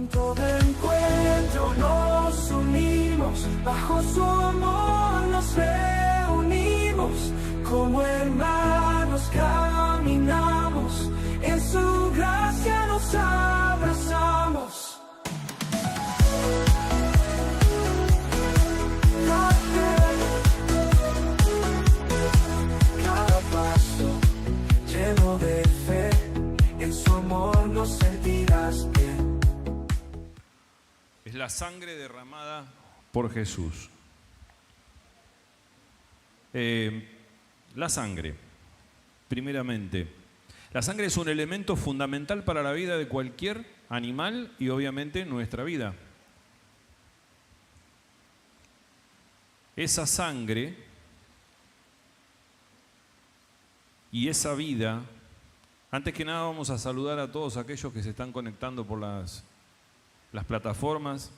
Punto de encuentro, nos unimos, bajo su amor nos reunimos, como hermanos caminamos, en su gracia nos abrazamos. Cada paso lleno de fe, en su amor nos sentirás bien. Es la sangre derramada por Jesús. La sangre, primeramente. La sangre es un elemento fundamental para la vida de cualquier animal y obviamente nuestra vida. Esa sangre y esa vida, antes que nada vamos a saludar a todos aquellos que se están conectando por las plataformas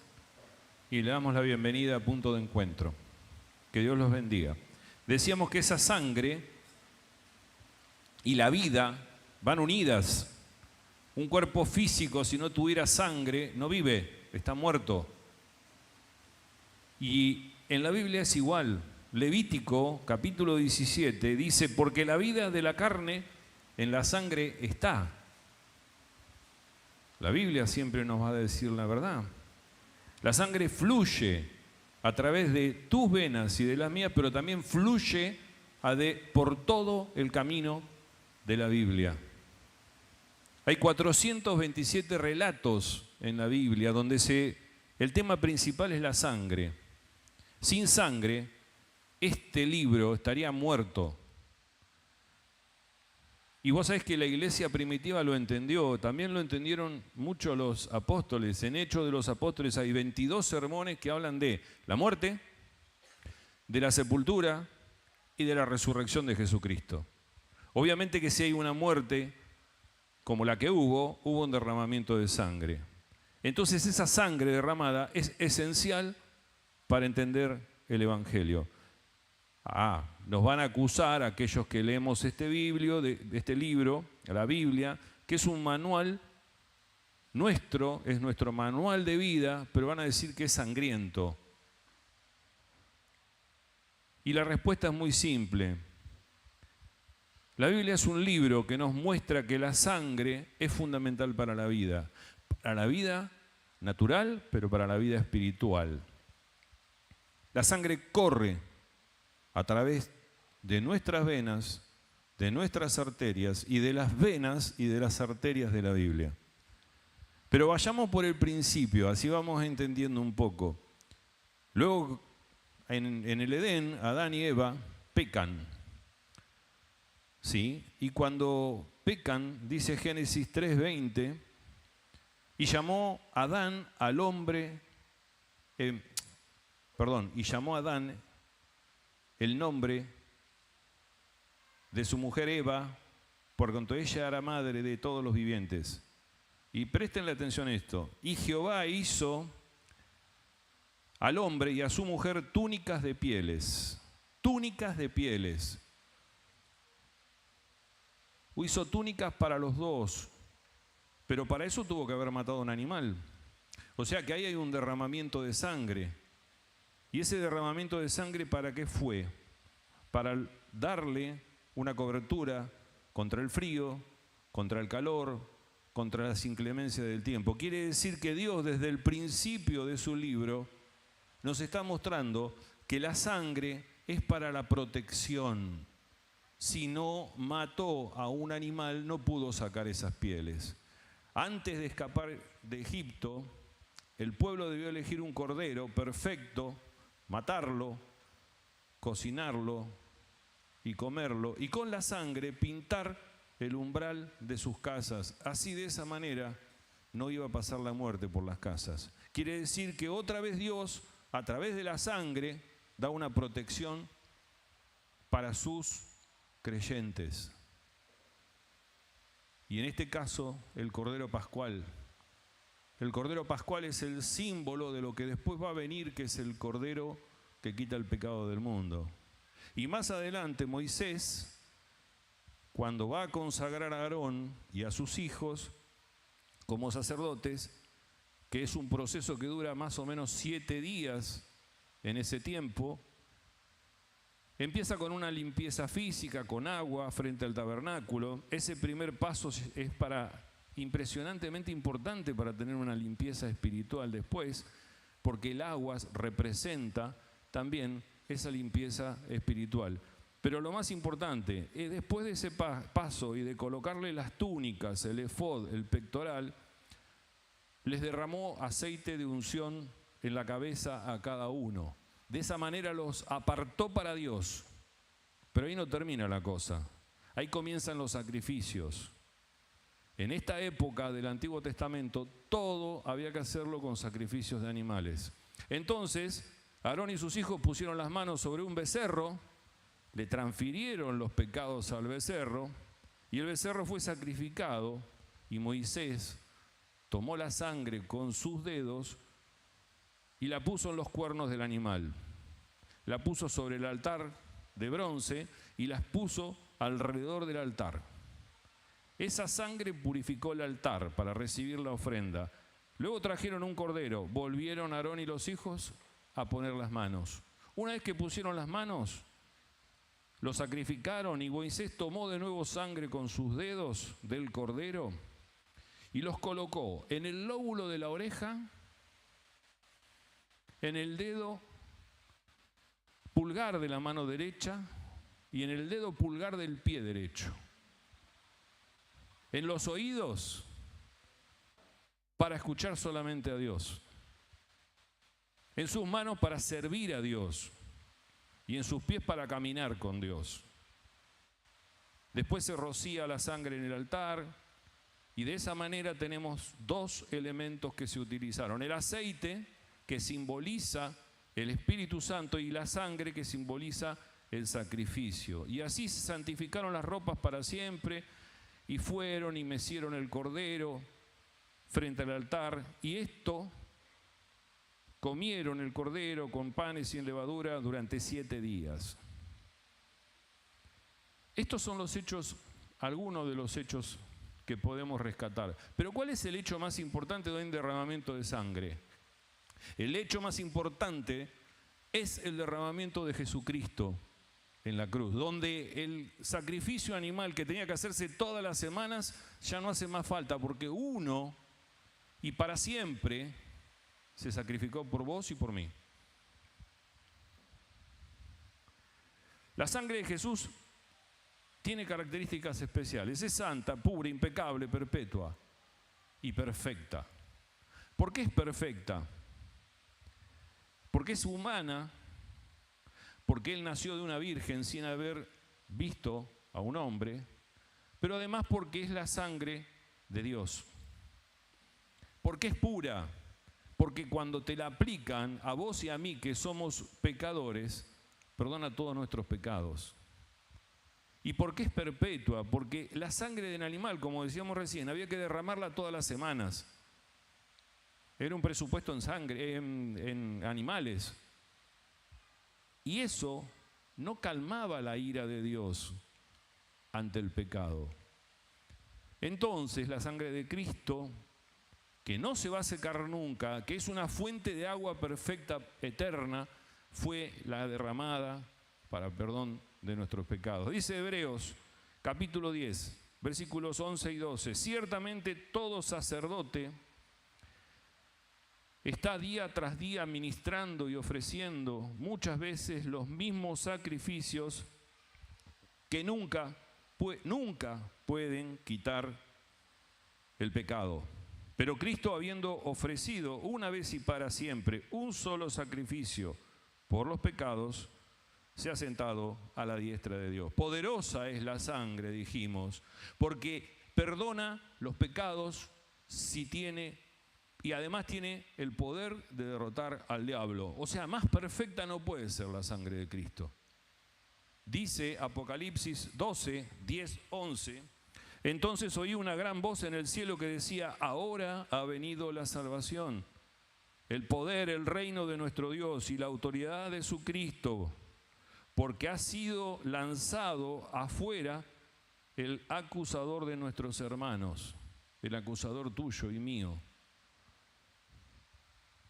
y le damos la bienvenida a Punto de Encuentro. Que Dios los bendiga. Decíamos que esa sangre y la vida van unidas. Un cuerpo físico, si no tuviera sangre, no vive, está muerto. Y en la Biblia es igual. Levítico, capítulo 17, dice, porque la vida de la carne en la sangre está. La Biblia siempre nos va a decir la verdad. La sangre fluye a través de tus venas y de las mías, pero también fluye por todo el camino de la Biblia. Hay 427 relatos en la Biblia donde el tema principal es la sangre. Sin sangre, este libro estaría muerto. Y vos sabés que la iglesia primitiva lo entendió, también lo entendieron mucho los apóstoles. En Hechos de los Apóstoles hay 22 sermones que hablan de la muerte, de la sepultura y de la resurrección de Jesucristo. Obviamente que si hay una muerte como la que hubo un derramamiento de sangre. Entonces esa sangre derramada es esencial para entender el Evangelio. Nos van a acusar aquellos que leemos este libro, la Biblia, que es un manual nuestro, es nuestro manual de vida, pero van a decir que es sangriento. Y la respuesta es muy simple. La Biblia es un libro que nos muestra que la sangre es fundamental para la vida natural, pero para la vida espiritual. La sangre corre a través de nuestras venas, de nuestras arterias y de las venas y de las arterias de la Biblia. Pero vayamos por el principio, así vamos entendiendo un poco. Luego, en el Edén, Adán y Eva pecan. ¿Sí? Y cuando pecan, dice Génesis 3:20, y llamó Adán al hombre, y llamó a Adán el nombre de su mujer Eva, por cuanto ella era madre de todos los vivientes. Y préstenle atención a esto. Y Jehová hizo al hombre y a su mujer túnicas de pieles. Túnicas de pieles. Hizo túnicas para los dos, pero para eso tuvo que haber matado a un animal. O sea que ahí hay un derramamiento de sangre. ¿Y ese derramamiento de sangre para qué fue? Para darle una cobertura contra el frío, contra el calor, contra las inclemencias del tiempo. Quiere decir que Dios desde el principio de su libro nos está mostrando que la sangre es para la protección. Si no mató a un animal, no pudo sacar esas pieles. Antes de escapar de Egipto, el pueblo debió elegir un cordero perfecto, matarlo, cocinarlo y comerlo, y con la sangre pintar el umbral de sus casas. Así, de esa manera, no iba a pasar la muerte por las casas. Quiere decir que otra vez Dios, a través de la sangre, da una protección para sus creyentes. Y en este caso, el Cordero Pascual. El Cordero Pascual es el símbolo de lo que después va a venir, que es el Cordero que quita el pecado del mundo. Y más adelante Moisés, cuando va a consagrar a Aarón y a sus hijos como sacerdotes, que es un proceso que dura más o menos 7 días en ese tiempo. Empieza con una limpieza física, con agua frente al tabernáculo. Ese primer paso es impresionantemente importante para tener una limpieza espiritual después, porque el agua representa también esa limpieza espiritual. Pero lo más importante, después de ese paso y de colocarle las túnicas, el efod, el pectoral, les derramó aceite de unción en la cabeza a cada uno. De esa manera los apartó para Dios. Pero ahí no termina la cosa. Ahí comienzan los sacrificios. En esta época del Antiguo Testamento, todo había que hacerlo con sacrificios de animales. Entonces, Aarón y sus hijos pusieron las manos sobre un becerro, le transfirieron los pecados al becerro, y el becerro fue sacrificado, y Moisés tomó la sangre con sus dedos y la puso en los cuernos del animal. La puso sobre el altar de bronce y las puso alrededor del altar. Esa sangre purificó el altar para recibir la ofrenda. Luego trajeron un cordero, volvieron Aarón y los hijos a poner las manos. Una vez que pusieron las manos, lo sacrificaron y Moisés tomó de nuevo sangre con sus dedos del cordero y los colocó en el lóbulo de la oreja, en el dedo pulgar de la mano derecha y en el dedo pulgar del pie derecho. En los oídos, para escuchar solamente a Dios. En sus manos para servir a Dios. Y en sus pies para caminar con Dios. Después se rocía la sangre en el altar. Y de esa manera tenemos 2 elementos que se utilizaron. El aceite, que simboliza el Espíritu Santo, y la sangre, que simboliza el sacrificio. Y así se santificaron las ropas para siempre, y fueron y mecieron el cordero frente al altar. Y esto, comieron el cordero con panes sin levadura durante 7 días. Estos son los hechos, algunos de los hechos que podemos rescatar. Pero ¿cuál es el hecho más importante de un derramamiento de sangre? El hecho más importante es el derramamiento de Jesucristo en la cruz, donde el sacrificio animal que tenía que hacerse todas las semanas ya no hace más falta, porque uno y para siempre se sacrificó por vos y por mí. La sangre de Jesús tiene características especiales. Es santa, pura, impecable, perpetua y perfecta. ¿Por qué es perfecta? Porque es humana, porque Él nació de una virgen sin haber visto a un hombre, pero además porque es la sangre de Dios. Porque es pura, porque cuando te la aplican a vos y a mí, que somos pecadores, perdona todos nuestros pecados. ¿Y por qué es perpetua? Porque la sangre del animal, como decíamos recién, había que derramarla todas las semanas. Era un presupuesto en sangre, en animales. Y eso no calmaba la ira de Dios ante el pecado. Entonces la sangre de Cristo, que no se va a secar nunca, que es una fuente de agua perfecta, eterna, fue la derramada para perdón de nuestros pecados. Dice Hebreos, capítulo 10, versículos 11 y 12. Ciertamente todo sacerdote está día tras día ministrando y ofreciendo muchas veces los mismos sacrificios que nunca pueden quitar el pecado. Pero Cristo, habiendo ofrecido una vez y para siempre un solo sacrificio por los pecados, se ha sentado a la diestra de Dios. Poderosa es la sangre, dijimos, porque perdona los pecados y además tiene el poder de derrotar al diablo. O sea, más perfecta no puede ser la sangre de Cristo. Dice Apocalipsis 12, 10, 11, entonces oí una gran voz en el cielo que decía, ahora ha venido la salvación, el poder, el reino de nuestro Dios y la autoridad de su Cristo, porque ha sido lanzado afuera el acusador de nuestros hermanos, el acusador tuyo y mío.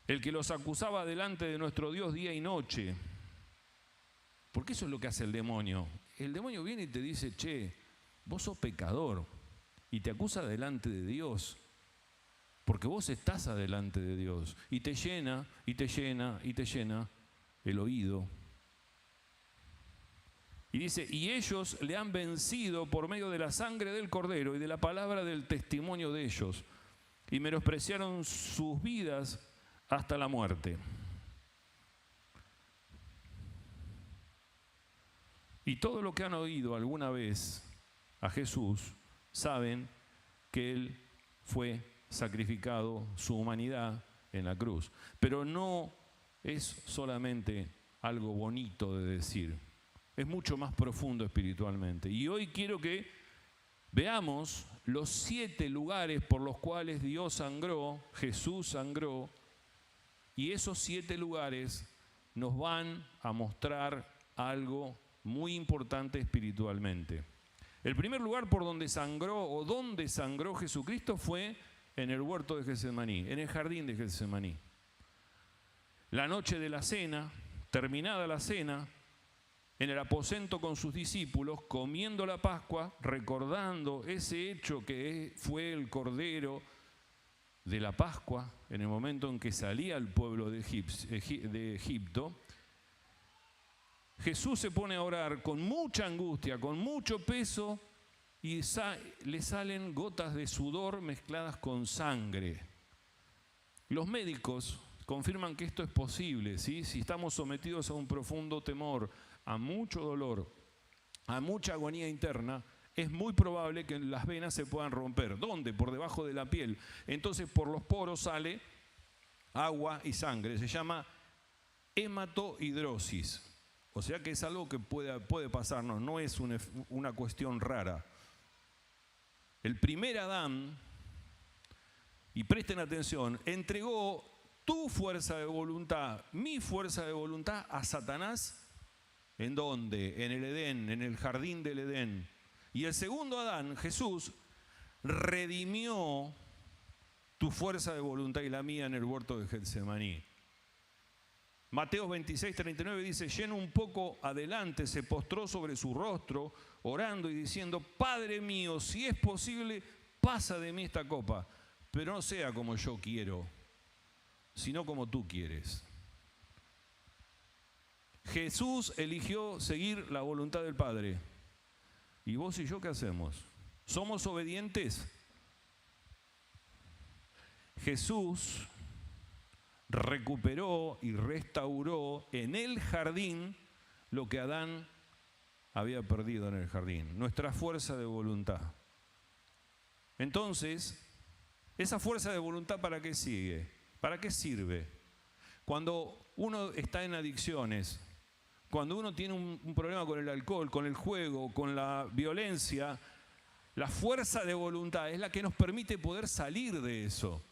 el que los acusaba delante de nuestro Dios día y noche. Porque eso es lo que hace el demonio. El demonio viene y te dice, che, vos sos pecador, y te acusa delante de Dios, porque vos estás adelante de Dios, y te llena, y te llena, y te llena el oído. Y dice, y ellos le han vencido por medio de la sangre del Cordero y de la palabra del testimonio de ellos, y menospreciaron sus vidas hasta la muerte. Y todo lo que han oído alguna vez a Jesús, saben que Él fue sacrificado, su humanidad, en la cruz. Pero no es solamente algo bonito de decir, es mucho más profundo espiritualmente. Y hoy quiero que veamos los 7 lugares por los cuales Dios sangró, Jesús sangró, y esos 7 lugares nos van a mostrar algo muy importante espiritualmente. El primer lugar por donde sangró o donde sangró Jesucristo fue en el huerto de Getsemaní, en el jardín de Getsemaní. La noche de la cena, terminada la cena, en el aposento con sus discípulos, comiendo la Pascua, recordando ese hecho que fue el Cordero de la Pascua, en el momento en que salía el pueblo de Egipto, Jesús se pone a orar con mucha angustia, con mucho peso, y le salen gotas de sudor mezcladas con sangre. Los médicos confirman que esto es posible, ¿sí? Si estamos sometidos a un profundo temor, a mucho dolor, a mucha agonía interna, es muy probable que las venas se puedan romper. ¿Dónde? Por debajo de la piel. Entonces por los poros sale agua y sangre. Se llama hematohidrosis. O sea que es algo que puede pasarnos, no es una cuestión rara. El primer Adán, y presten atención, entregó tu fuerza de voluntad, mi fuerza de voluntad a Satanás. ¿En dónde? En el Edén, en el jardín del Edén. Y el segundo Adán, Jesús, redimió tu fuerza de voluntad y la mía en el huerto de Getsemaní. Mateo 26:39 dice, yendo un poco adelante, se postró sobre su rostro, orando y diciendo, Padre mío, si es posible, pasa de mí esta copa, pero no sea como yo quiero, sino como tú quieres. Jesús eligió seguir la voluntad del Padre. ¿Y vos y yo qué hacemos? ¿Somos obedientes? Jesús recuperó y restauró en el jardín lo que Adán había perdido en el jardín, nuestra fuerza de voluntad. Entonces, esa fuerza de voluntad, ¿para qué sigue? ¿Para qué sirve? Cuando uno está en adicciones, cuando uno tiene un problema con el alcohol, con el juego, con la violencia, la fuerza de voluntad es la que nos permite poder salir de eso.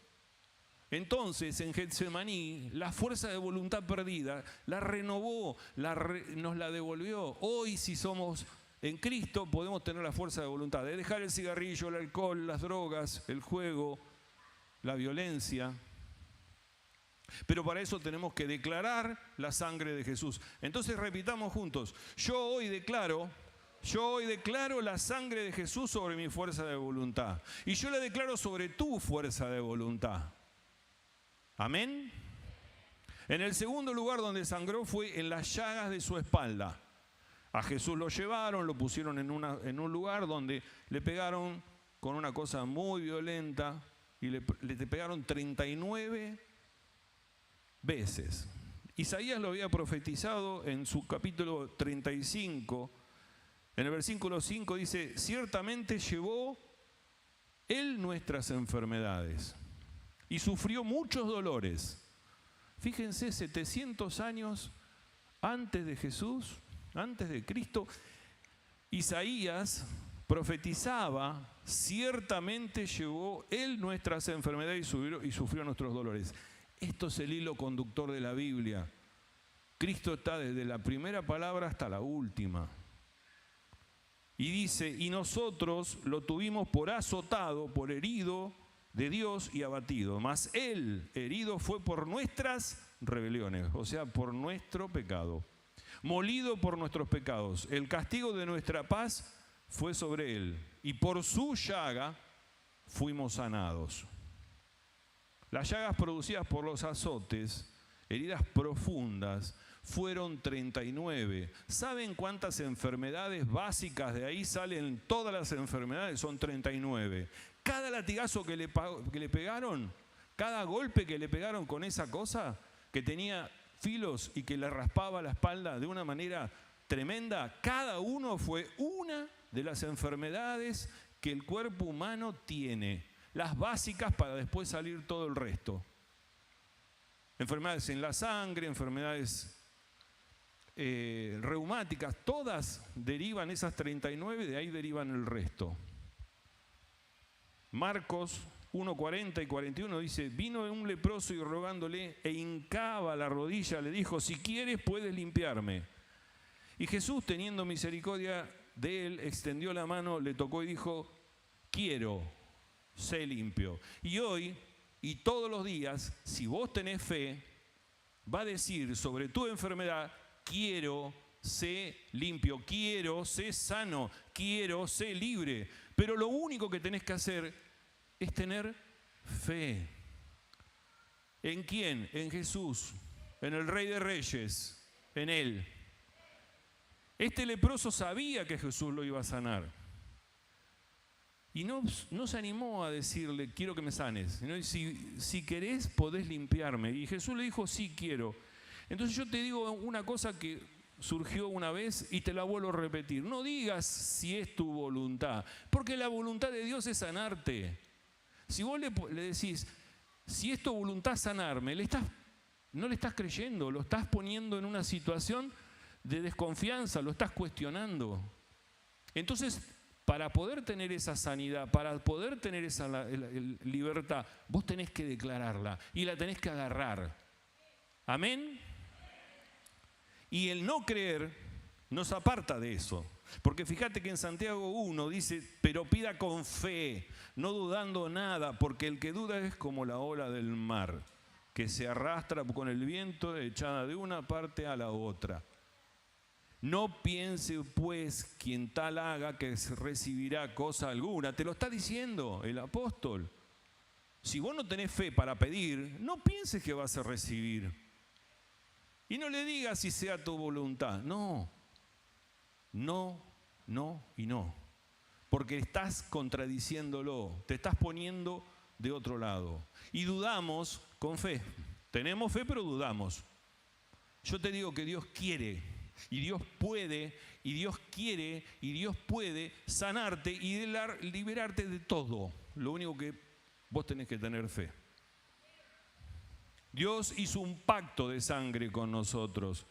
Entonces, en Getsemaní, la fuerza de voluntad perdida la renovó, nos la devolvió. Hoy, si somos en Cristo, podemos tener la fuerza de voluntad de dejar el cigarrillo, el alcohol, las drogas, el juego, la violencia. Pero para eso tenemos que declarar la sangre de Jesús. Entonces repitamos juntos, yo hoy declaro la sangre de Jesús sobre mi fuerza de voluntad. Y yo la declaro sobre tu fuerza de voluntad. Amén. En el segundo lugar donde sangró fue en las llagas de su espalda. A Jesús lo llevaron, lo pusieron en un lugar donde le pegaron con una cosa muy violenta y le pegaron 39 veces. Isaías lo había profetizado en su capítulo 35. En el versículo 5 dice, ciertamente llevó Él nuestras enfermedades y sufrió muchos dolores. Fíjense, 700 años antes de Jesús, antes de Cristo, Isaías profetizaba, ciertamente llevó Él nuestras enfermedades y sufrió nuestros dolores. Esto es el hilo conductor de la Biblia. Cristo está desde la primera palabra hasta la última. Y dice, y nosotros lo tuvimos por azotado, por herido de Dios y abatido, mas Él herido fue por nuestras rebeliones, o sea, por nuestro pecado, molido por nuestros pecados. El castigo de nuestra paz fue sobre Él, y por su llaga fuimos sanados. Las llagas producidas por los azotes, heridas profundas, fueron 39. ¿Saben cuántas enfermedades básicas de ahí salen? Todas las enfermedades son 39. Cada latigazo que le pegaron, cada golpe que le pegaron con esa cosa que tenía filos y que le raspaba la espalda de una manera tremenda, cada uno fue una de las enfermedades que el cuerpo humano tiene, las básicas para después salir todo el resto. Enfermedades en la sangre, enfermedades reumáticas, todas derivan, esas 39, de ahí derivan el resto. Marcos 1:40 y 41 dice: vino un leproso y rogándole e hincaba la rodilla, le dijo: si quieres puedes limpiarme. Y Jesús, teniendo misericordia de él, extendió la mano, le tocó y dijo: quiero, sé limpio. Y hoy y todos los días, si vos tenés fe, va a decir sobre tu enfermedad: quiero, sé limpio, quiero, sé sano, quiero, sé libre. Pero lo único que tenés que hacer es tener fe. ¿En quién? En Jesús, en el Rey de Reyes, en Él. Este leproso sabía que Jesús lo iba a sanar. Y no se animó a decirle: quiero que me sanes. Sino, si querés, podés limpiarme. Y Jesús le dijo: sí, quiero. Entonces yo te digo una cosa que surgió una vez y te la vuelvo a repetir. No digas si es tu voluntad, porque la voluntad de Dios es sanarte. Si vos le decís: si es tu voluntad sanarme, no le estás creyendo, lo estás poniendo en una situación de desconfianza, lo estás cuestionando. Entonces, para poder tener esa sanidad, para poder tener esa libertad, vos tenés que declararla y la tenés que agarrar. Amén. Y el no creer nos aparta de eso. Porque fíjate que en Santiago 1 dice: pero pida con fe, no dudando nada, porque el que duda es como la ola del mar, que se arrastra con el viento, echada de una parte a la otra. No piense pues quien tal haga que recibirá cosa alguna. Te lo está diciendo el apóstol. Si vos no tenés fe para pedir, no pienses que vas a recibir. Y no le digas si sea tu voluntad. No, no, no y no. Porque estás contradiciéndolo, te estás poniendo de otro lado. Y dudamos con fe. Tenemos fe, pero dudamos. Yo te digo que Dios quiere, y Dios puede, y Dios quiere, y Dios puede sanarte y liberarte de todo. Lo único que vos tenés que tener fe. Dios hizo un pacto de sangre con nosotros.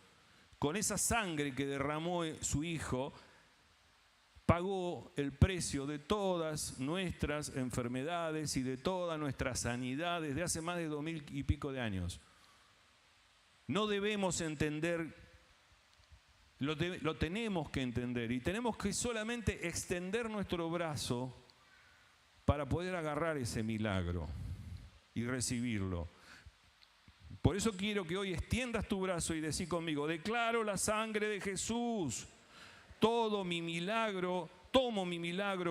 Con esa sangre que derramó su Hijo, pagó el precio de todas nuestras enfermedades y de toda nuestra sanidad desde hace más de 2000 y pico de años. No debemos entender, lo tenemos que entender, y tenemos que solamente extender nuestro brazo para poder agarrar ese milagro y recibirlo. Por eso quiero que hoy extiendas tu brazo y decís conmigo: declaro la sangre de Jesús. Tomo mi milagro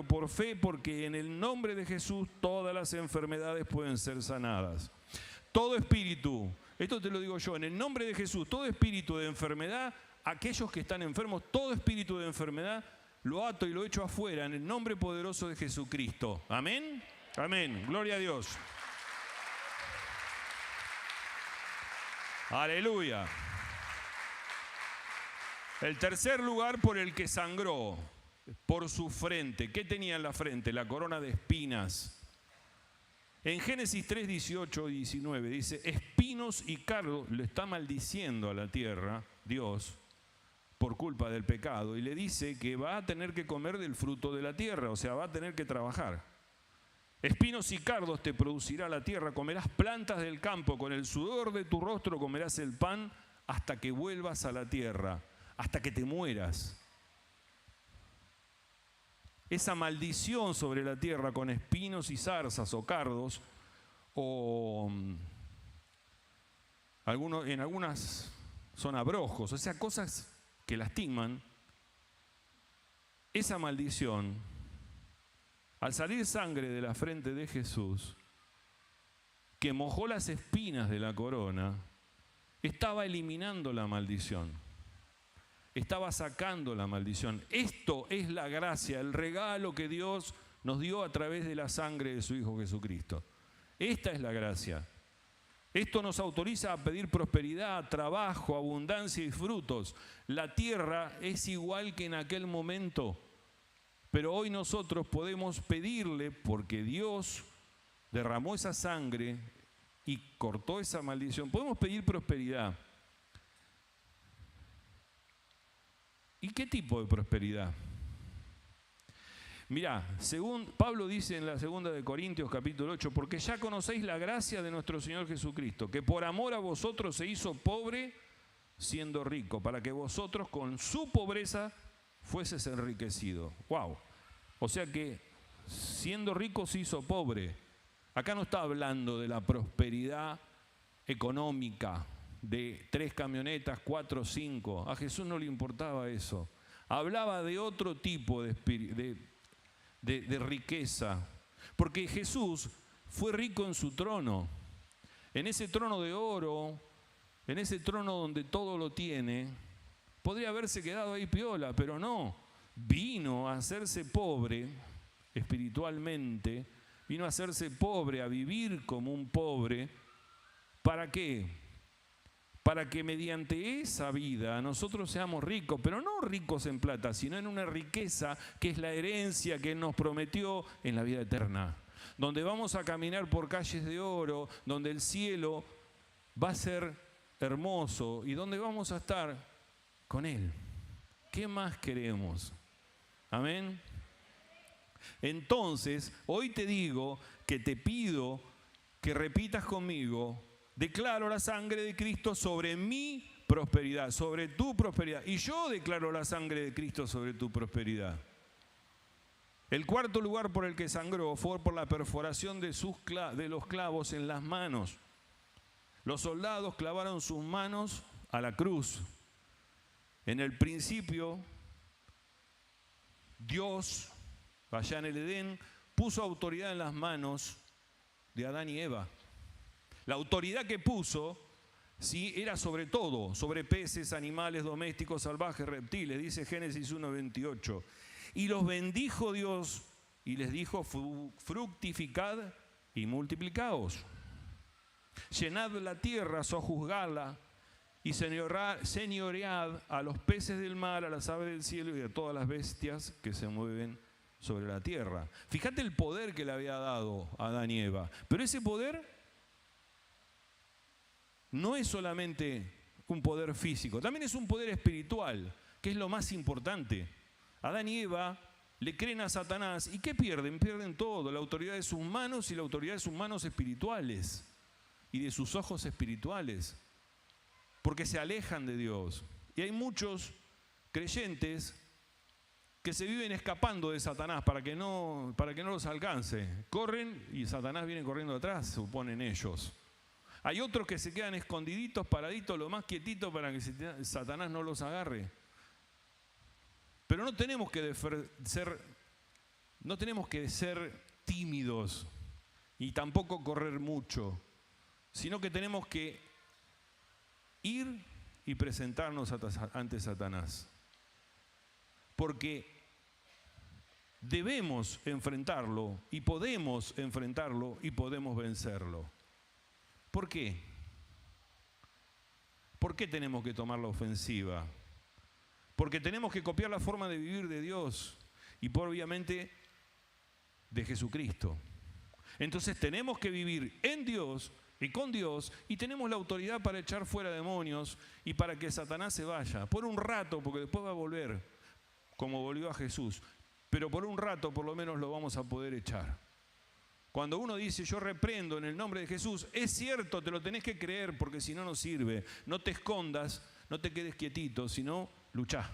por fe, porque en el nombre de Jesús todas las enfermedades pueden ser sanadas. Todo espíritu, esto te lo digo yo, en el nombre de Jesús, todo espíritu de enfermedad, aquellos que están enfermos, todo espíritu de enfermedad, lo ato y lo echo afuera en el nombre poderoso de Jesucristo. Amén. Amén. Gloria a Dios. Aleluya. El tercer lugar por el que sangró, por su frente. ¿Qué tenía en la frente? La corona de espinas. En Génesis 3, 18 y 19 dice: espinos y cardos, le está maldiciendo a la tierra Dios por culpa del pecado, y le dice que va a tener que comer del fruto de la tierra, o sea, va a tener que trabajar. Espinos y cardos te producirá la tierra, comerás plantas del campo, con el sudor de tu rostro comerás el pan hasta que vuelvas a la tierra, hasta que te mueras. esa maldición sobre la tierra con espinos y zarzas o cardos, o en algunas son abrojos, o sea, cosas que lastiman. Esa maldición, al salir sangre de la frente de Jesús, que mojó las espinas de la corona, estaba eliminando la maldición. Estaba sacando la maldición. Esto es la gracia, el regalo que Dios nos dio a través de la sangre de su Hijo Jesucristo. Esta es la gracia. Esto nos autoriza a pedir prosperidad, trabajo, abundancia y frutos. La tierra es igual que en aquel momento, pero hoy nosotros podemos pedirle, porque Dios derramó esa sangre y cortó esa maldición, podemos pedir prosperidad. ¿Y qué tipo de prosperidad? Mirá, según Pablo dice en la segunda de Corintios capítulo 8, porque ya conocéis la gracia de nuestro Señor Jesucristo, que por amor a vosotros se hizo pobre siendo rico, para que vosotros con su pobreza fueses enriquecidos. ¡Wow! O sea que siendo rico se hizo pobre. Acá no está hablando de la prosperidad económica, de 3 camionetas, 4, 5. A Jesús no le importaba eso. Hablaba de otro tipo de riqueza. Porque Jesús fue rico en su trono. En ese trono de oro, en ese trono donde todo lo tiene, podría haberse quedado ahí piola, pero no. Vino a hacerse pobre espiritualmente, vino a hacerse pobre, a vivir como un pobre. ¿Para qué? Para que mediante esa vida nosotros seamos ricos, pero no ricos en plata, sino en una riqueza que es la herencia que Él nos prometió en la vida eterna, donde vamos a caminar por calles de oro, donde el cielo va a ser hermoso y donde vamos a estar con Él. ¿Qué más queremos? Amén. Entonces, hoy te digo que te pido que repitas conmigo: declaro la sangre de Cristo sobre mi prosperidad, sobre tu prosperidad. Y yo declaro la sangre de Cristo sobre tu prosperidad. El cuarto lugar por el que sangró fue por la perforación de los clavos en las manos. Los soldados clavaron sus manos a la cruz. En el principio, Dios, allá en el Edén, puso autoridad en las manos de Adán y Eva. La autoridad que puso, sí, era sobre todo, sobre peces, animales domésticos, salvajes, reptiles, dice Génesis 1:28. Y los bendijo Dios y les dijo: fructificad y multiplicaos. Llenad la tierra, sojuzgadla y señoread a los peces del mar, a las aves del cielo y a todas las bestias que se mueven sobre la tierra. Fíjate el poder que le había dado a Adán y Eva. Pero ese poder no es solamente un poder físico, también es un poder espiritual, que es lo más importante. Adán y Eva le creen a Satanás, ¿y qué pierden? Pierden todo, la autoridad de sus manos y la autoridad de sus manos espirituales y de sus ojos espirituales, porque se alejan de Dios. Y hay muchos creyentes que se viven escapando de Satanás para que no los alcance. Corren y Satanás viene corriendo atrás, suponen ellos. Hay otros que se quedan escondiditos, paraditos, lo más quietitos para que Satanás no los agarre. Pero no tenemos que ser tímidos y tampoco correr mucho, sino que tenemos que ir y presentarnos ante Satanás. Porque debemos enfrentarlo y podemos vencerlo. ¿Por qué? ¿Por qué tenemos que tomar la ofensiva? Porque tenemos que copiar la forma de vivir de Dios y obviamente de Jesucristo. Entonces tenemos que vivir en Dios y con Dios, y tenemos la autoridad para echar fuera demonios y para que Satanás se vaya. Por un rato, porque después va a volver, como volvió a Jesús. Pero por un rato por lo menos lo vamos a poder echar. Cuando uno dice: yo reprendo en el nombre de Jesús, es cierto, te lo tenés que creer, porque si no, no sirve. No te escondas, no te quedes quietito, sino luchá.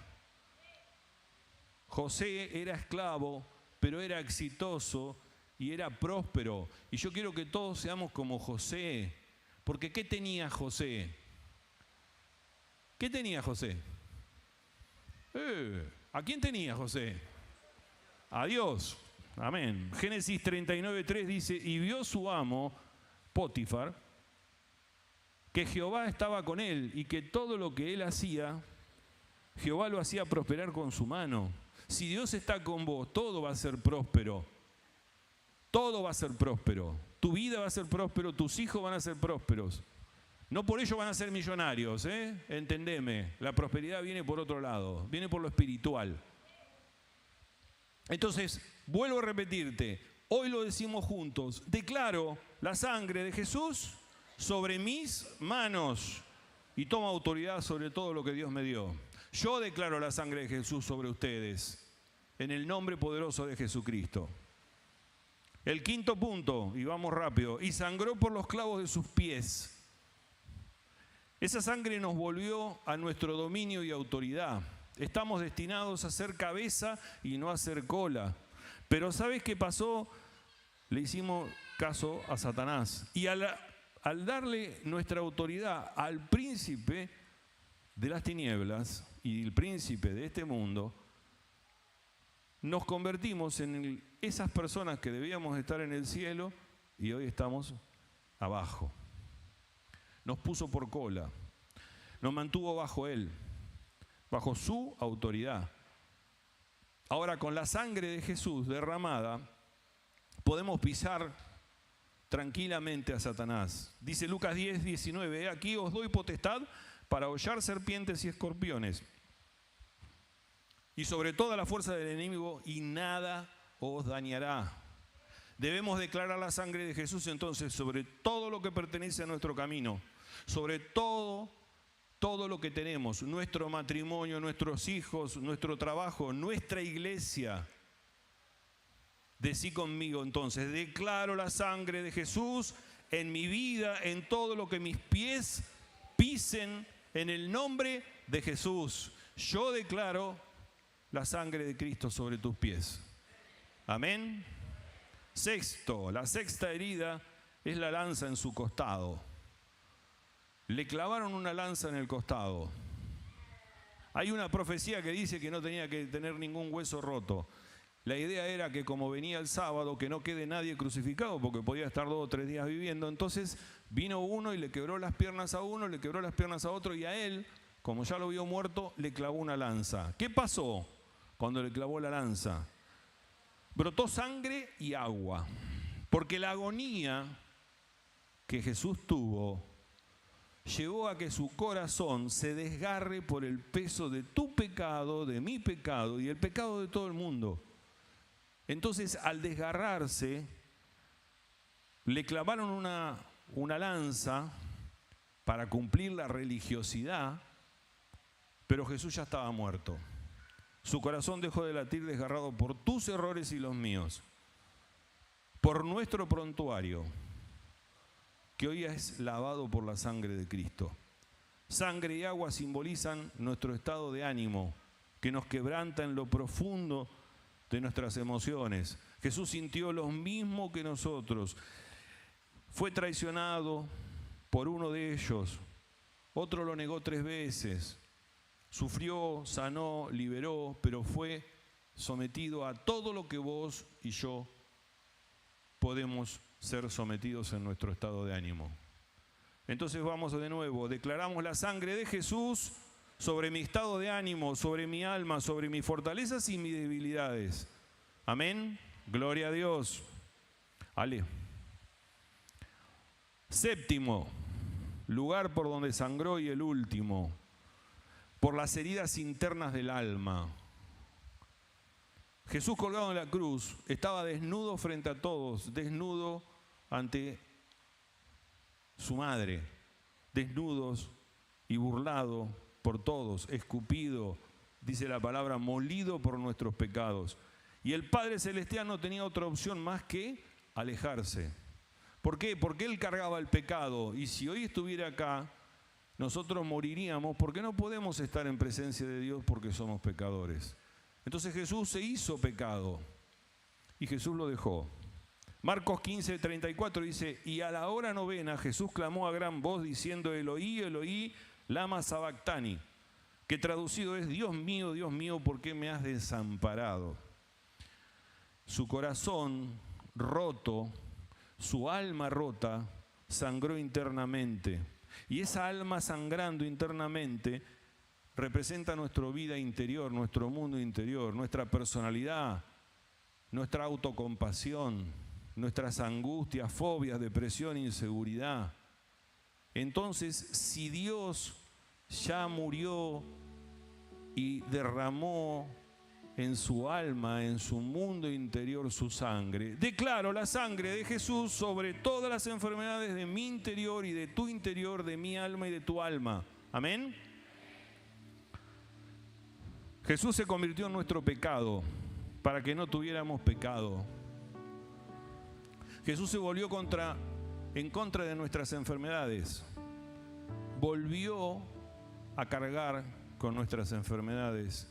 José era esclavo pero era exitoso y era próspero. Y yo quiero que todos seamos como José. Porque ¿qué tenía José? ¿Qué tenía José? ¿A quién tenía José? A Dios. Amén. Génesis 39:3 dice, y vio su amo, Potifar, que Jehová estaba con él y que todo lo que él hacía, Jehová lo hacía prosperar con su mano. Si Dios está con vos, todo va a ser próspero. Todo va a ser próspero. Tu vida va a ser próspero, tus hijos van a ser prósperos. No por ello van a ser millonarios, ¿eh? Entendeme. La prosperidad viene por otro lado, viene por lo espiritual. Entonces, vuelvo a repetirte, hoy lo decimos juntos, declaro la sangre de Jesús sobre mis manos y tomo autoridad sobre todo lo que Dios me dio. Yo declaro la sangre de Jesús sobre ustedes, en el nombre poderoso de Jesucristo. El quinto punto, y vamos rápido, y sangró por los clavos de sus pies. Esa sangre nos volvió a nuestro dominio y autoridad. Estamos destinados a ser cabeza y no a ser cola. Pero ¿sabes qué pasó? Le hicimos caso a Satanás. Y al darle nuestra autoridad al príncipe de las tinieblas y el príncipe de este mundo, nos convertimos en esas personas que debíamos estar en el cielo y hoy estamos abajo. Nos puso por cola, nos mantuvo bajo él, bajo su autoridad. Ahora, con la sangre de Jesús derramada, podemos pisar tranquilamente a Satanás. Dice Lucas 10:19, aquí os doy potestad para hollar serpientes y escorpiones, y sobre toda la fuerza del enemigo, y nada os dañará. Debemos declarar la sangre de Jesús entonces sobre todo lo que pertenece a nuestro camino, sobre todo lo que tenemos, nuestro matrimonio, nuestros hijos, nuestro trabajo, nuestra iglesia. Decí conmigo entonces, declaro la sangre de Jesús en mi vida, en todo lo que mis pies pisen, en el nombre de Jesús. Yo declaro la sangre de Cristo sobre tus pies. Amén. Sexto, la sexta herida es la lanza en su costado. Le clavaron una lanza en el costado. Hay una profecía que dice que no tenía que tener ningún hueso roto. La idea era que como venía el sábado, que no quede nadie crucificado, porque podía estar 2 o 3 días viviendo. Entonces vino uno y le quebró las piernas a uno, le quebró las piernas a otro, y a él, como ya lo vio muerto, le clavó una lanza. ¿Qué pasó cuando le clavó la lanza? Brotó sangre y agua, porque la agonía que Jesús tuvo llevó a que su corazón se desgarre por el peso de tu pecado, de mi pecado y el pecado de todo el mundo. Entonces, al desgarrarse, le clavaron una lanza para cumplir la religiosidad, pero Jesús ya estaba muerto. Su corazón dejó de latir desgarrado por tus errores y los míos, por nuestro prontuario, que hoy es lavado por la sangre de Cristo. Sangre y agua simbolizan nuestro estado de ánimo, que nos quebranta en lo profundo de nuestras emociones. Jesús sintió lo mismo que nosotros. Fue traicionado por uno de ellos, otro lo negó 3 veces. Sufrió, sanó, liberó, pero fue sometido a todo lo que vos y yo podemos ser sometidos en nuestro estado de ánimo. Entonces vamos de nuevo, declaramos la sangre de Jesús sobre mi estado de ánimo, sobre mi alma, sobre mis fortalezas y mis debilidades. Amén. Gloria a Dios. Ale. Séptimo, lugar por donde sangró, y el último, por las heridas internas del alma. Jesús colgado en la cruz estaba desnudo frente a todos, desnudo ante su madre, desnudos y burlado por todos, escupido, dice la palabra, molido por nuestros pecados. Y el Padre Celestial no tenía otra opción más que alejarse. ¿Por qué? Porque Él cargaba el pecado, y si hoy estuviera acá, nosotros moriríamos, porque no podemos estar en presencia de Dios porque somos pecadores. Entonces Jesús se hizo pecado y Jesús lo dejó. Marcos 15:34 dice, y a la hora novena Jesús clamó a gran voz diciendo, Eloí, Eloí, lama sabactani, que traducido es, Dios mío, ¿por qué me has desamparado? Su corazón roto, su alma rota, sangró internamente. Y esa alma sangrando internamente representa nuestra vida interior, nuestro mundo interior, nuestra personalidad, nuestra autocompasión, nuestras angustias, fobias, depresión, inseguridad. Entonces, si Dios ya murió y derramó en su alma, en su mundo interior su sangre, declaro la sangre de Jesús sobre todas las enfermedades de mi interior y de tu interior, de mi alma y de tu alma. Amén. Jesús se convirtió en nuestro pecado para que no tuviéramos pecado. Jesús se volvió en contra de nuestras enfermedades. Volvió a cargar con nuestras enfermedades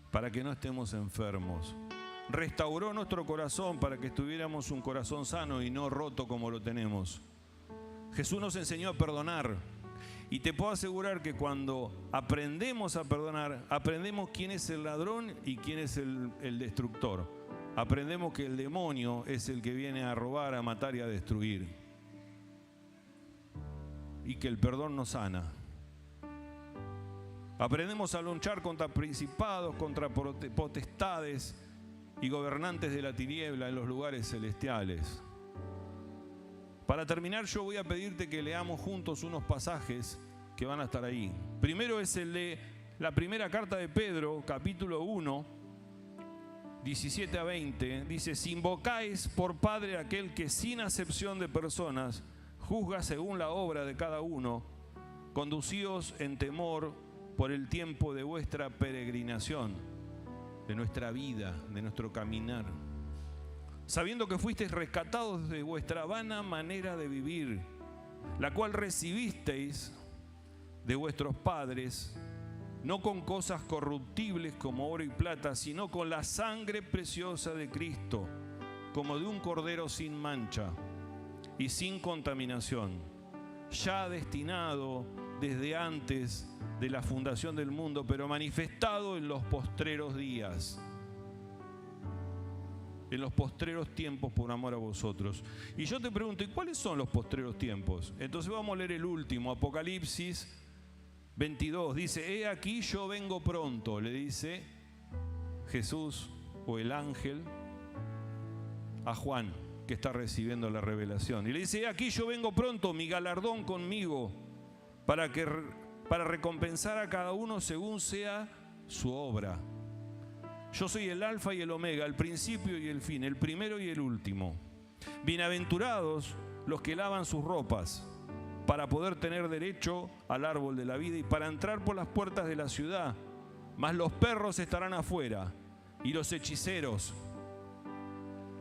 para que no estemos enfermos. Restauró nuestro corazón para que tuviéramos un corazón sano y no roto como lo tenemos. Jesús nos enseñó a perdonar. Y te puedo asegurar que cuando aprendemos a perdonar, aprendemos quién es el ladrón y quién es el destructor. Aprendemos que el demonio es el que viene a robar, a matar y a destruir. Y que el perdón nos sana. Aprendemos a luchar contra principados, contra potestades y gobernantes de la tiniebla en los lugares celestiales. Para terminar, yo voy a pedirte que leamos juntos unos pasajes que van a estar ahí. Primero es el de la primera carta de Pedro, capítulo 1, 17 a 20. Dice, si invocáis por Padre aquel que sin acepción de personas juzga según la obra de cada uno, conducíos en temor por el tiempo de vuestra peregrinación, de nuestra vida, de nuestro caminar, sabiendo que fuisteis rescatados de vuestra vana manera de vivir, la cual recibisteis de vuestros padres, no con cosas corruptibles como oro y plata, sino con la sangre preciosa de Cristo, como de un cordero sin mancha y sin contaminación, ya destinado desde antes de la fundación del mundo, pero manifestado en los postreros días, en los postreros tiempos por amor a vosotros. Y yo te pregunto, ¿y cuáles son los postreros tiempos? Entonces vamos a leer el último, Apocalipsis 22. Dice, he aquí yo vengo pronto, le dice Jesús o el ángel a Juan, que está recibiendo la revelación. Y le dice, he aquí yo vengo pronto, mi galardón conmigo, para recompensar a cada uno según sea su obra. Yo soy el alfa y el omega, el principio y el fin, el primero y el último. Bienaventurados los que lavan sus ropas, para poder tener derecho al árbol de la vida y para entrar por las puertas de la ciudad. Mas los perros estarán afuera, y los hechiceros,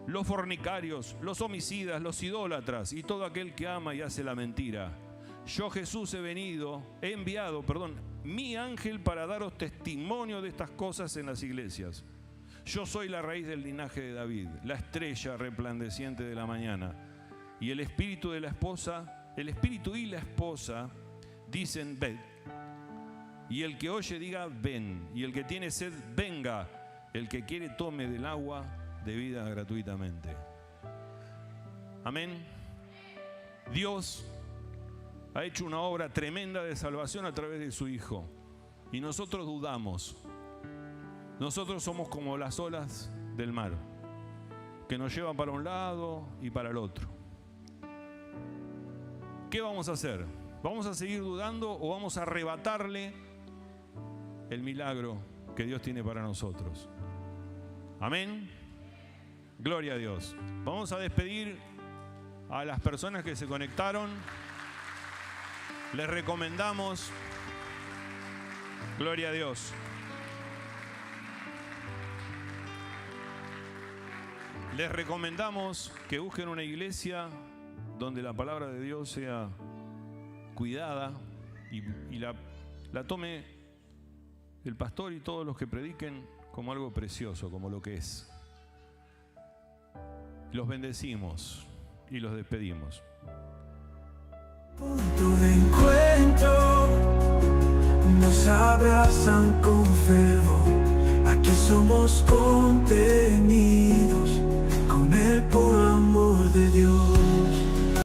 los fornicarios, los homicidas, los idólatras y todo aquel que ama y hace la mentira. Yo, Jesús, he enviado mi ángel para daros testimonio de estas cosas en las iglesias. Yo soy la raíz del linaje de David, la estrella resplandeciente de la mañana. Y el espíritu y la esposa dicen, ven. Y el que oye diga, ven. Y el que tiene sed, venga. El que quiere, tome del agua de vida gratuitamente. Amén. Dios ha hecho una obra tremenda de salvación a través de su Hijo. Y nosotros dudamos. Nosotros somos como las olas del mar, que nos llevan para un lado y para el otro. ¿Qué vamos a hacer? ¿Vamos a seguir dudando o vamos a arrebatarle el milagro que Dios tiene para nosotros? Amén. Gloria a Dios. Vamos a despedir a las personas que se conectaron. Les recomendamos, gloria a Dios, les recomendamos que busquen una iglesia donde la palabra de Dios sea cuidada y la tome el pastor y todos los que prediquen como algo precioso, como lo que es. Los bendecimos y los despedimos. Punto de encuentro, nos abrazan con fervor. Aquí somos contenidos